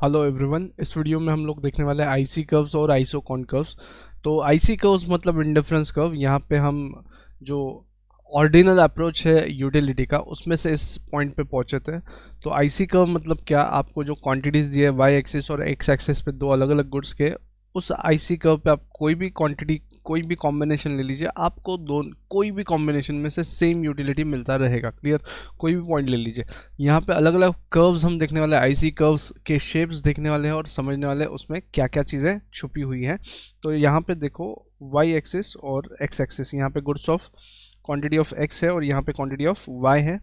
Hello everyone, इस video में हम लोग देखने वाले हैं आईसी कर्व्स और आइसोकॉन कर्व्स। तो आईसी कर्व्स मतलब इंडिफरेंस कर्व। यहाँ पे हम जो ऑर्डिनल अप्रोच है यूटिलिटी का, उसमें से इस पॉइंट पे पहुंचे थे। तो आईसी कर्व मतलब क्या, आपको जो क्वांटिटीज़ दिए वाई एक्सिस और एक्स एक्सिस पे दो अलग अलग गुड्स के, उस आईसी कर्व पे आप कोई भी क्वांटिटी कोई भी कॉम्बिनेशन ले लीजिए, आपको दो कोई भी कॉम्बिनेशन में से सेम यूटिलिटी मिलता रहेगा। क्लियर? कोई भी पॉइंट ले लीजिए। यहाँ पे अलग अलग कर्व्स हम देखने वाले हैं, आईसी कर्व्स के शेप्स देखने वाले हैं और समझने वाले हैं उसमें क्या क्या चीज़ें छुपी हुई हैं। तो यहाँ पे देखो, वाई एक्सिस और एक्स एक्सिस, यहाँ पे goods of quantity of x है और यहाँ पे क्वांटिटी ऑफ वाई है।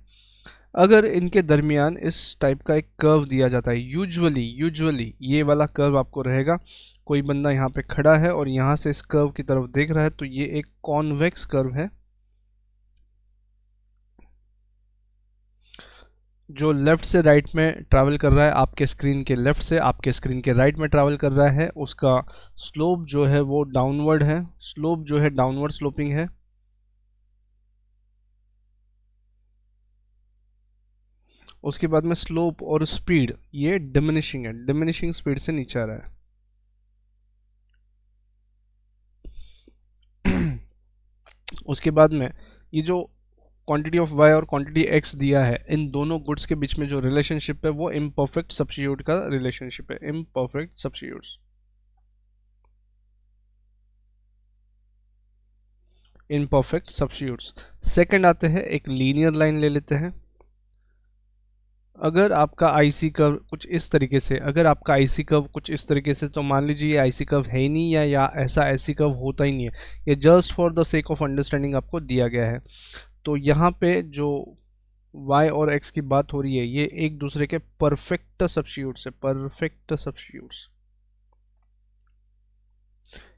अगर इनके दरमियान इस टाइप का एक कर्व दिया जाता है, यूजुअली ये वाला कर्व आपको रहेगा। कोई बंदा यहाँ पे खड़ा है और यहाँ से इस कर्व की तरफ देख रहा है, तो ये एक कॉन्वेक्स कर्व है। जो लेफ्ट से राइट में ट्रैवल कर रहा है, आपके स्क्रीन के लेफ्ट से आपके स्क्रीन के राइट में ट्रैवल कर रहा है, उसका स्लोप जो है वो डाउनवर्ड है, स्लोप जो है डाउनवर्ड स्लोपिंग है। उसके बाद में स्लोप और स्पीड ये डिमिनिशिंग है, डिमिनिशिंग स्पीड से नीचे आ रहा है। उसके बाद में ये जो क्वांटिटी ऑफ वाई और क्वांटिटी एक्स दिया है, इन दोनों गुड्स के बीच में जो रिलेशनशिप है वो इम्परफेक्ट सब्स्टिट्यूट का रिलेशनशिप है, imperfect substitutes. Imperfect substitutes. Second आते हैं, एक लीनियर लाइन ले लेते हैं। अगर आपका आईसी कर्व कुछ इस तरीके से, तो मान लीजिए ये आईसी कर्व है ही नहीं, या ऐसा आईसी कर्व होता ही नहीं है, ये just for the sake of understanding आपको दिया गया है। तो यहाँ पे जो y और x की बात हो रही है, ये एक दूसरे के परफेक्ट सब्स्टिट्यूट्स है, परफेक्ट सब्स्टिट्यूट्स।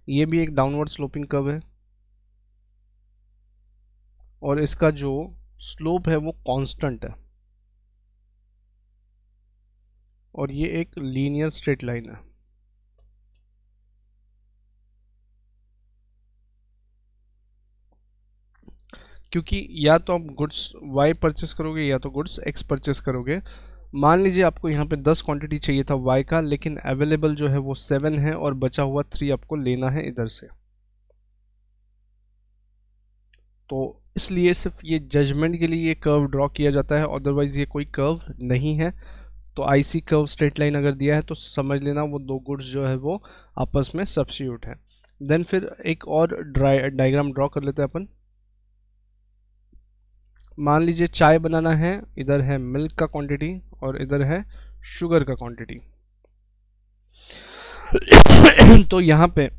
ये भी एक डाउनवर्ड स्लोपिंग कर्व है और इसका जो स्लोप है वो कांस्टेंट है और ये एक लीनियर स्ट्रेट लाइन है। क्योंकि या तो आप गुड्स y परचेस करोगे या तो गुड्स x परचेस करोगे। मान लीजिए आपको यहाँ पे 10 क्वांटिटी चाहिए था y का, लेकिन अवेलेबल जो है वो 7 है और बचा हुआ 3 आपको लेना है इधर से। तो इसलिए सिर्फ ये जजमेंट के लिए ये कर्व ड्रॉ किया जाता है, अदरवाइज ये कोई कर्व नहीं है। तो आईसी कर्व स्ट्रेट लाइन अगर दिया है तो समझ लेना वो दो गुड्स जो है वो आपस में सब्स्टिट्यूट है। देन फिर एक और डायग्राम ड्रॉ कर लेते हैं अपन। मान लीजिए चाय बनाना है, इधर है मिल्क का क्वांटिटी और इधर है शुगर का क्वांटिटी। तो यहाँ पे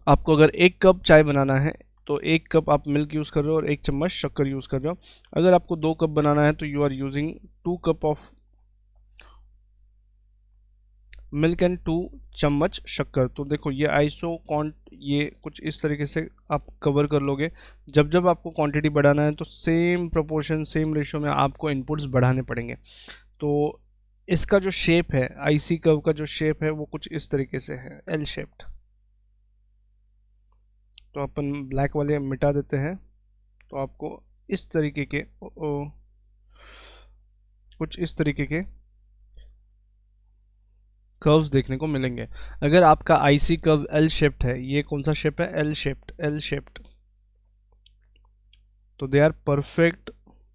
आपको अगर एक कप चाय बनाना है तो एक कप आप मिल्क यूज़ कर रहे हो और एक चम्मच शक्कर यूज़ कर रहे हो। अगर आपको 2 कप बनाना है तो you are using 2 cup of milk and 2 चम्मच शक्कर। तो देखो ये आइसो कॉन्ट, ये कुछ इस तरीके से आप कवर कर लोगे। जब जब आपको क्वांटिटी बढ़ाना है तो सेम प्रोपोर्शन सेम रेशो में आपको इनपुट्स बढ़ाने पड़ेंगे। तो इसका जो शेप है, आईसी कर्व का जो शेप है वो कुछ इस तरीके से है, एल शेप्ड। तो अपन ब्लैक वाले मिटा देते हैं, तो आपको इस तरीके के कुछ इस तरीके के कर्व्स देखने को मिलेंगे। अगर आपका आईसी कर्व एल शेप्ड है, ये कौन सा शेप है? L shaped, L shaped. तो they are perfect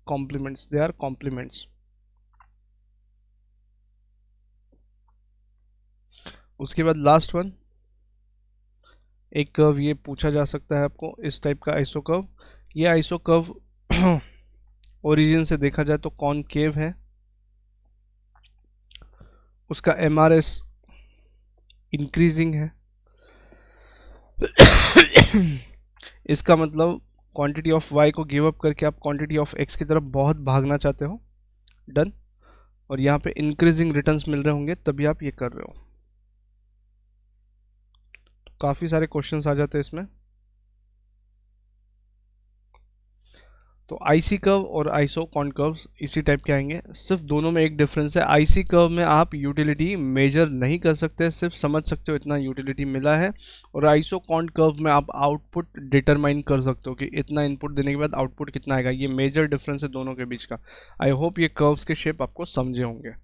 compliments, they are compliments. उसके बाद लास्ट वन, एक कर्व ये पूछा जा सकता है आपको, इस टाइप का आइसो कर्व। ये आइसो कर्व ओरिजिन से देखा जाए तो कॉनकेव है, उसका एमआरएस इंक्रीजिंग है। इसका मतलब क्वांटिटी ऑफ y को गिव अप करके आप क्वांटिटी ऑफ x की तरफ बहुत भागना चाहते हो। डन। और यहाँ पे इंक्रीजिंग रिटर्न्स मिल रहे होंगे तभी आप ये कर रहे हो। तो काफ़ी सारे क्वेश्चंस आ जाते हैं इसमें। तो आईसी कर्व और आइसो कॉनकर्व्स इसी टाइप के आएंगे, सिर्फ दोनों में एक डिफरेंस है। आईसी कर्व में आप यूटिलिटी मेजर नहीं कर सकते, सिर्फ समझ सकते हो इतना यूटिलिटी मिला है। और आइसो कॉनकर्व में आप आउटपुट डिटरमाइन कर सकते हो कि इतना इनपुट देने के बाद आउटपुट कितना आएगा। ये मेजर डिफरेंस है दोनों के बीच का। आई होप ये कर्व्स के शेप आपको समझे होंगे।